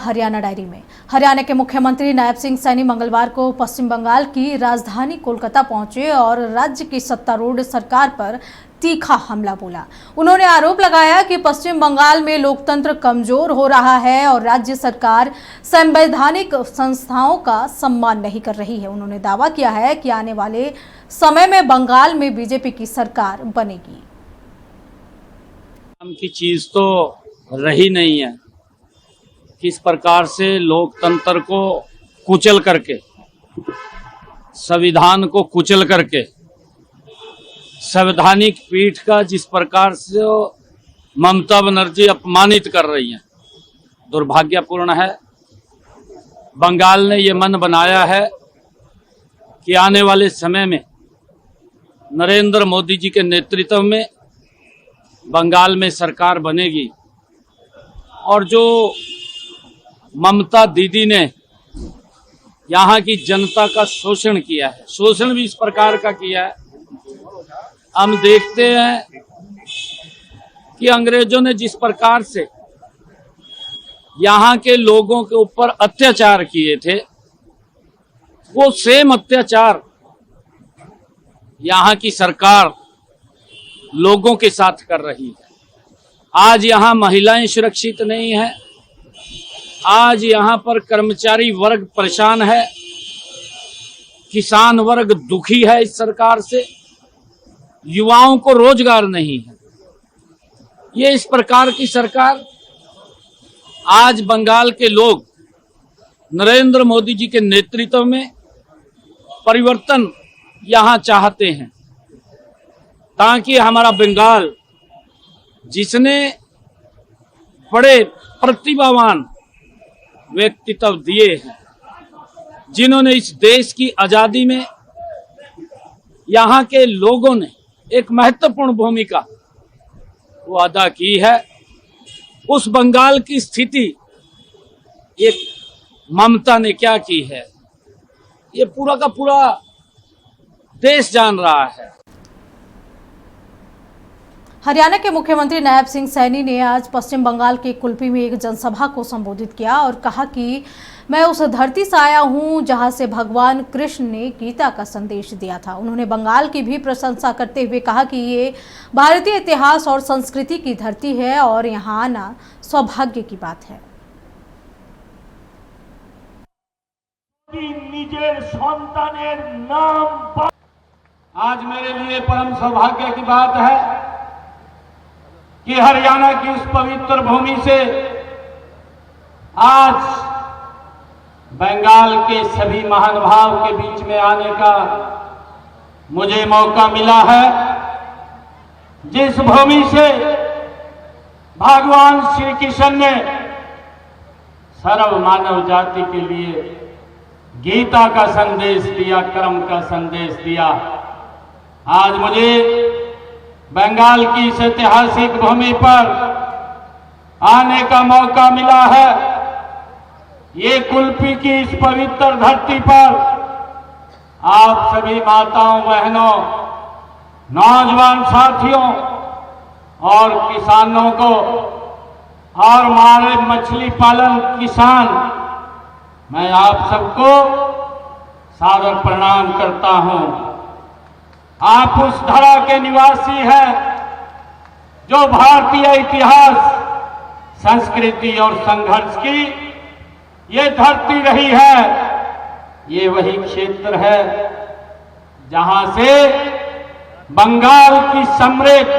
Haryana diary में। हरियाणा के मुख्यमंत्री नायब सिंह सैनी मंगलवार को पश्चिम बंगाल की राजधानी कोलकाता पहुंचे और राज्य की सत्तारूढ़ सरकार पर तीखा हमला बोला। उन्होंने आरोप लगाया कि पश्चिम बंगाल में लोकतंत्र कमजोर हो रहा है और राज्य सरकार संवैधानिक संस्थाओं का सम्मान नहीं कर रही है। उन्होंने दावा किया है कि आने वाले समय में बंगाल में बीजेपी की सरकार बनेगी। की चीज तो रही नहीं है। किस प्रकार से लोकतंत्र को कुचल करके, संविधान को कुचल करके, संवैधानिक पीठ का जिस प्रकार से ममता बनर्जी अपमानित कर रही हैं, दुर्भाग्यपूर्ण है। बंगाल ने ये मन बनाया है कि आने वाले समय में नरेंद्र मोदी जी के नेतृत्व में बंगाल में सरकार बनेगी और जो ममता दीदी ने यहाँ की जनता का शोषण किया है, शोषण भी इस प्रकार का किया है। हम देखते हैं कि अंग्रेजों ने जिस प्रकार से यहाँ के लोगों के ऊपर अत्याचार किए थे, वो सेम अत्याचार यहाँ की सरकार लोगों के साथ कर रही है। आज यहाँ महिलाएं सुरक्षित नहीं है, आज यहाँ पर कर्मचारी वर्ग परेशान है, किसान वर्ग दुखी है इस सरकार से, युवाओं को रोजगार नहीं है। ये इस प्रकार की सरकार, आज बंगाल के लोग नरेंद्र मोदी जी के नेतृत्व में परिवर्तन यहाँ चाहते हैं ताकि हमारा बंगाल, जिसने बड़े प्रतिभावान व्यक्तित्व दिए हैं, जिन्होंने इस देश की आजादी में यहाँ के लोगों ने एक महत्वपूर्ण भूमिका वो अदा की है, उस बंगाल की स्थिति एक ममता ने क्या की है, ये पूरा का पूरा देश जान रहा है। हरियाणा के मुख्यमंत्री नायब सिंह सैनी ने आज पश्चिम बंगाल के कुल्पी में एक जनसभा को संबोधित किया और कहा कि मैं उस धरती से आया हूं जहां से भगवान कृष्ण ने गीता का संदेश दिया था। उन्होंने बंगाल की भी प्रशंसा करते हुए कहा कि ये भारतीय इतिहास और संस्कृति की धरती है और यहां आना सौभाग्य की बात है। आज मेरे लिए परम सौभाग्य की बात है कि हरियाणा की उस पवित्र भूमि से आज बंगाल के सभी महानुभाव के बीच में आने का मुझे मौका मिला है, जिस भूमि से भगवान श्री कृष्ण ने सर्व मानव जाति के लिए गीता का संदेश दिया, कर्म का संदेश दिया। आज मुझे बंगाल की इस ऐतिहासिक भूमि पर आने का मौका मिला है। ये कुल्पी की इस पवित्र धरती पर आप सभी माताओं, बहनों, नौजवान साथियों और किसानों को और हमारे मछली पालन किसान, मैं आप सबको सादर प्रणाम करता हूं। आप उस धरा के निवासी हैं जो भारतीय इतिहास, संस्कृति और संघर्ष की ये धरती रही है। ये वही क्षेत्र है जहां से बंगाल की समृद्ध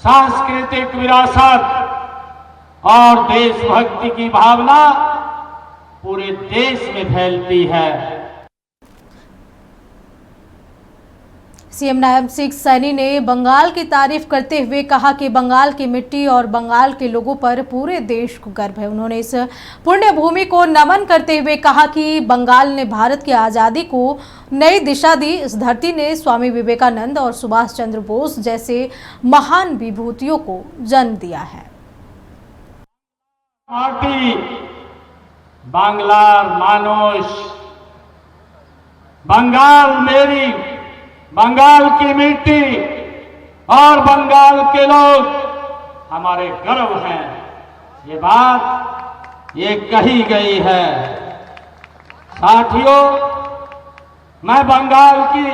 सांस्कृतिक विरासत और देशभक्ति की भावना पूरे देश में फैलती है। सीएम नायब सिंह सैनी ने बंगाल की तारीफ करते हुए कहा कि बंगाल की मिट्टी और बंगाल के लोगों पर पूरे देश को गर्व है। उन्होंने इस पुण्य भूमि को नमन करते हुए कहा कि बंगाल ने भारत की आज़ादी को नई दिशा दी। इस धरती ने स्वामी विवेकानंद और सुभाष चंद्र बोस जैसे महान विभूतियों को जन्म दिया है। बांग्लार मानुष, बंगाल मेरी, बंगाल की मिट्टी और बंगाल के लोग हमारे गर्व हैं। ये बात ये कही गई है। साथियों, मैं बंगाल की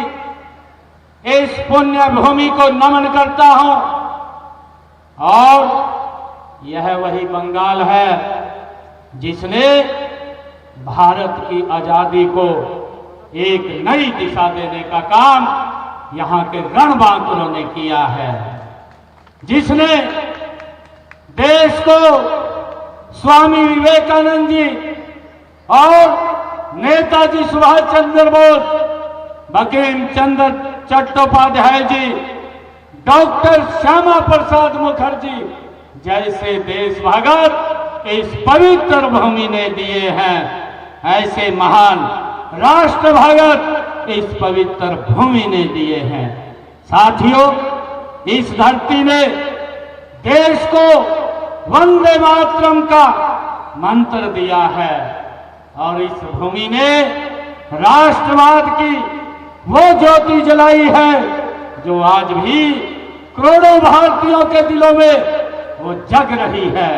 इस पुण्य भूमि को नमन करता हूं और यह वही बंगाल है जिसने भारत की आजादी को एक नई दिशा देने का काम यहां के रणबांकुरों ने किया है, जिसने देश को स्वामी विवेकानंद जी और नेताजी सुभाष चंद्र बोस, बंकिम चंद्र चट्टोपाध्याय जी, डॉक्टर श्यामा प्रसाद मुखर्जी जैसे देशभक्त इस पवित्र भूमि ने दिए हैं, ऐसे महान राष्ट्रभक्त इस पवित्र भूमि ने दिए हैं। साथियों, इस धरती ने देश को वंदे मातरम का मंत्र दिया है और इस भूमि ने राष्ट्रवाद की वो ज्योति जलाई है जो आज भी करोड़ों भारतीयों के दिलों में वो जग रही है।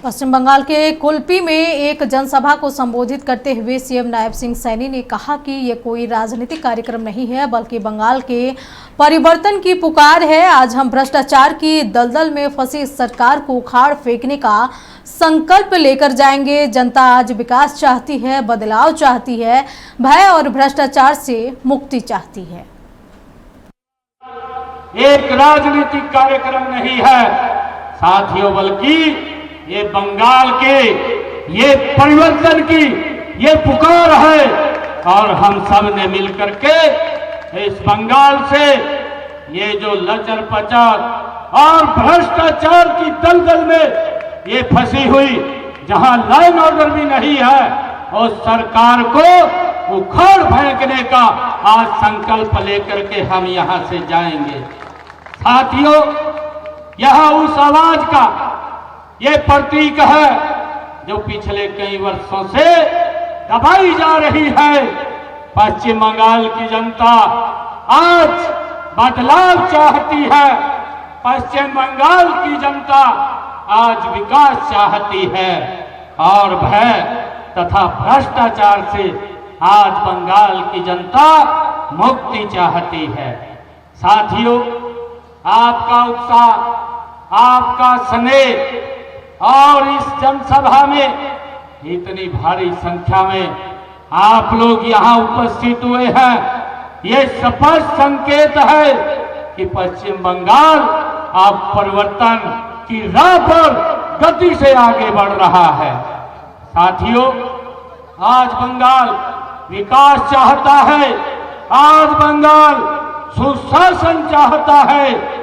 पश्चिम बंगाल के कुल्पी में एक जनसभा को संबोधित करते हुए सीएम नायब सिंह सैनी ने कहा कि ये कोई राजनीतिक कार्यक्रम नहीं है, बल्कि बंगाल के परिवर्तन की पुकार है। आज हम भ्रष्टाचार की दलदल में फंसी सरकार को उखाड़ फेंकने का संकल्प लेकर जाएंगे। जनता आज विकास चाहती है, बदलाव चाहती है, भय और भ्रष्टाचार से मुक्ति चाहती है। एक राजनीतिक कार्यक्रम नहीं है साथियों, बल्कि ये बंगाल के ये परिवर्तन की ये पुकार है और हम सब ने मिलकर के इस बंगाल से ये जो लचर पचर और भ्रष्टाचार की दलदल में ये फंसी हुई, जहां लाइन ऑर्डर भी नहीं है, और सरकार को उखाड़ फेंकने का आज संकल्प लेकर के हम यहां से जाएंगे। साथियों, यह उस आवाज का ये प्रतीक है जो पिछले कई वर्षों से दबाई जा रही है। पश्चिम बंगाल की जनता आज बदलाव चाहती है। पश्चिम बंगाल की जनता आज विकास चाहती है और भय तथा भ्रष्टाचार से आज बंगाल की जनता मुक्ति चाहती है। साथियों, आपका उत्साह, आपका स्नेह और इस जनसभा में इतनी भारी संख्या में आप लोग यहां उपस्थित हुए हैं, ये स्पष्ट संकेत है कि पश्चिम बंगाल अब परिवर्तन की राह पर गति से आगे बढ़ रहा है। साथियों, आज बंगाल विकास चाहता है, आज बंगाल सुशासन चाहता है।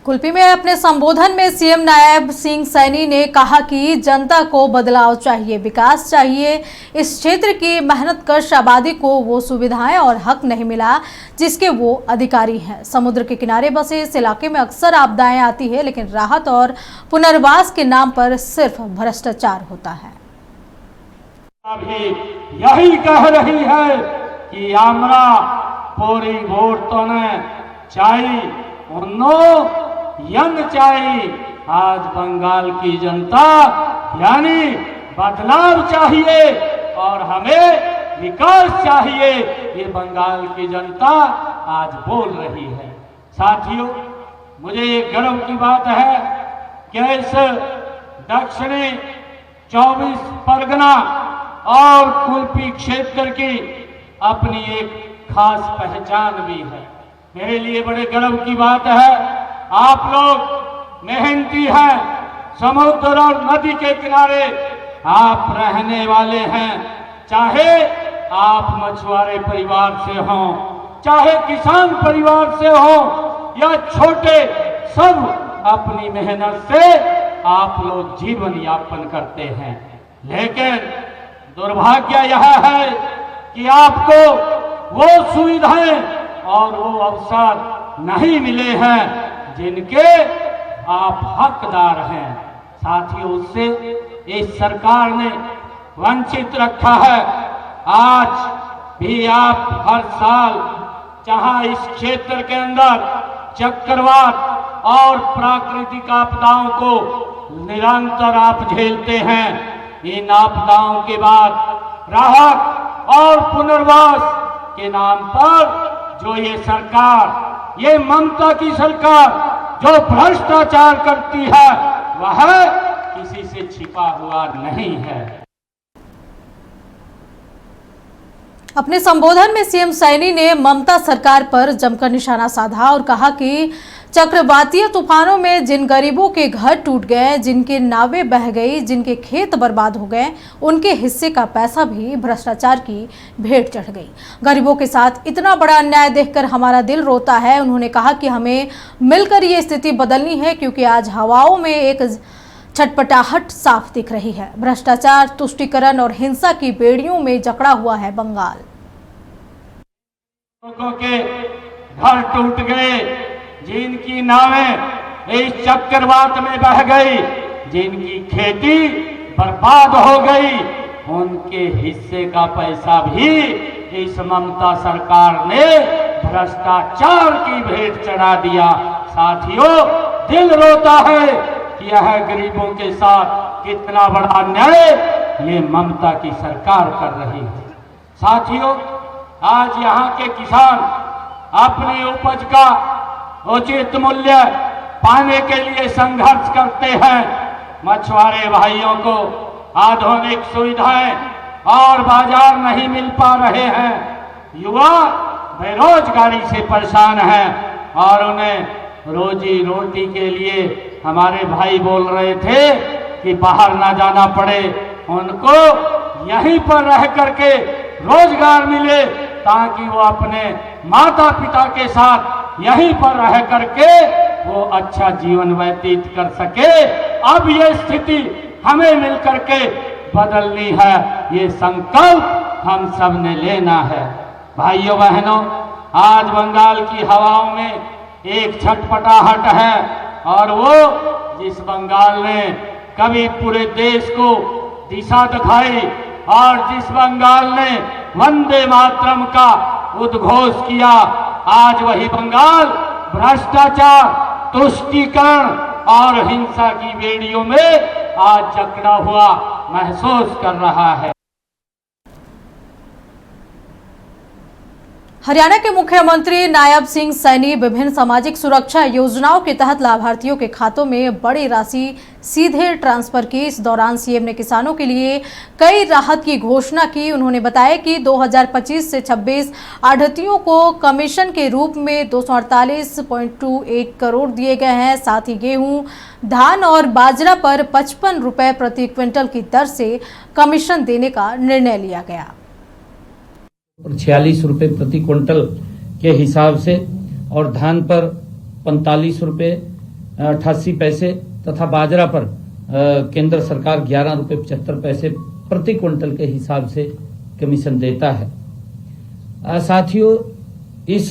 कुल्पी में अपने संबोधन में सीएम नायब सिंह सैनी ने कहा कि जनता को बदलाव चाहिए, विकास चाहिए। इस क्षेत्र की मेहनतकश आबादी को वो सुविधाएं और हक नहीं मिला जिसके वो अधिकारी हैं। समुद्र के किनारे बसे इस इलाके में अक्सर आपदाएं आती है, लेकिन राहत और पुनर्वास के नाम पर सिर्फ भ्रष्टाचार होता है। अभी यही कह रही है कि हमरा पोरी वोट तो ने चाहिए उन्नो यंग चाहिए। आज बंगाल की जनता यानी बदलाव चाहिए और हमें विकास चाहिए, ये बंगाल की जनता आज बोल रही है। साथियों, मुझे ये गर्व की बात है कि इस दक्षिणी 24 परगना और कुल्पी क्षेत्र की अपनी एक खास पहचान भी है। मेरे लिए बड़े गर्व की बात है, आप लोग मेहनती हैं, समुद्र और नदी के किनारे आप रहने वाले हैं। चाहे आप मछुआरे परिवार से हों, चाहे किसान परिवार से हो या छोटे, सब अपनी मेहनत से आप लोग जीवन यापन करते हैं। लेकिन दुर्भाग्य यह है कि आपको वो सुविधाएं और वो अवसर नहीं मिले हैं जिनके आप हकदार हैं। साथियों, उससे इस सरकार ने वंचित रखा है। आज भी आप हर साल जहां इस क्षेत्र के अंदर चक्रवात और प्राकृतिक आपदाओं को निरंतर आप झेलते हैं। इन आपदाओं के बाद राहत और पुनर्वास के नाम पर जो ये सरकार, ये ममता की सरकार जो भ्रष्टाचार करती है, वह किसी से छिपा हुआ नहीं है। अपने संबोधन में सीएम सैनी ने ममता सरकार पर जमकर निशाना साधा और कहा कि चक्रवातीय तूफानों में जिन गरीबों के घर टूट गए, जिनके नावें बह गई, जिनके खेत बर्बाद हो गए, उनके हिस्से का पैसा भी भ्रष्टाचार की भेंट चढ़ गई। गरीबों के साथ इतना बड़ा अन्याय देखकर हमारा दिल रोता है। उन्होंने कहा कि हमें मिलकर ये स्थिति बदलनी है, क्योंकि आज हवाओं में एक छटपटाहट साफ दिख रही है। भ्रष्टाचार, तुष्टीकरण और हिंसा की बेड़ियों में जकड़ा हुआ है बंगाल। लोगों के घर टूट गए, जिनकी नावें इस चक्रवात में बह गई, जिनकी खेती बर्बाद हो गई, उनके हिस्से का पैसा भी इस ममता सरकार ने भ्रष्टाचार की भेंट चढ़ा दिया। साथियों, दिल रोता है कि यह गरीबों के साथ कितना बड़ा अन्याय ये ममता की सरकार कर रही है। साथियों, आज यहाँ के किसान अपनी उपज का उचित मूल्य पाने के लिए संघर्ष करते हैं। मछुआरे भाइयों को आधुनिक सुविधाएं और बाजार नहीं मिल पा रहे हैं। युवा बेरोजगारी से परेशान हैं और उन्हें रोजी रोटी के लिए हमारे भाई बोल रहे थे कि बाहर ना जाना पड़े, उनको यहीं पर रह करके रोजगार मिले ताकि वो अपने माता पिता के साथ यहीं पर रह करके वो अच्छा जीवन व्यतीत कर सके। अब ये स्थिति हमें मिलकर के बदलनी है, ये संकल्प हम सब ने लेना है। भाइयों बहनों, आज बंगाल की हवाओं में एक छटपटाहट है और वो जिस बंगाल ने कभी पूरे देश को दिशा दिखाई और जिस बंगाल ने वंदे मातरम का उद्घोष किया, आज वही बंगाल भ्रष्टाचार, तुष्टीकरण और हिंसा की बेड़ियों में आज जकड़ा हुआ महसूस कर रहा है। हरियाणा के मुख्यमंत्री नायब सिंह सैनी विभिन्न सामाजिक सुरक्षा योजनाओं के तहत लाभार्थियों के खातों में बड़ी राशि सीधे ट्रांसफर की। इस दौरान सीएम ने किसानों के लिए कई राहत की घोषणा की। उन्होंने बताया कि 2025 से 26 आढ़तियों को कमीशन के रूप में 248.28 करोड़ दिए गए हैं। साथ ही गेहूं, धान और बाजरा पर 55 रुपए प्रति क्विंटल की दर से कमीशन देने का निर्णय लिया गया। 46 रुपए प्रति क्विंटल के हिसाब से और धान पर 45 रुपए 88 पैसे तथा बाजरा पर केंद्र सरकार 11 रुपए 75 पैसे प्रति क्विंटल के हिसाब से कमीशन देता है। साथियों, इस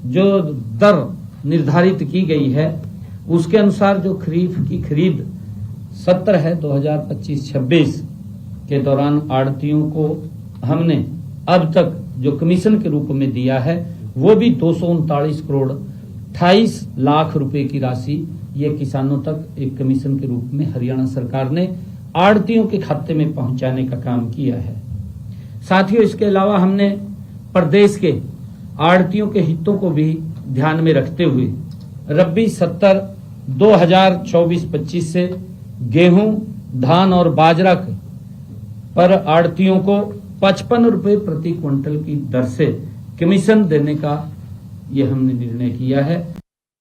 जो दर निर्धारित की गई है उसके अनुसार जो खरीफ की खरीद सत्र है 2025-26 के दौरान आढ़तियों को हमने अब तक जो कमीशन के रूप में दिया है वो भी 239 करोड़ 28 लाख रुपए की राशि ये किसानों तक एक कमीशन के रूप में हरियाणा सरकार ने आढ़तियों के खाते में पहुंचाने का काम किया है। साथियों, इसके अलावा हमने प्रदेश के आढ़तियों के हितों को भी ध्यान में रखते हुए रबी सत्र 2024-25 से गेहूं, धान और बाजरा पर आढ़तियों को 55 रुपए प्रति क्विंटल की दर से कमीशन देने का ये हमने निर्णय किया है।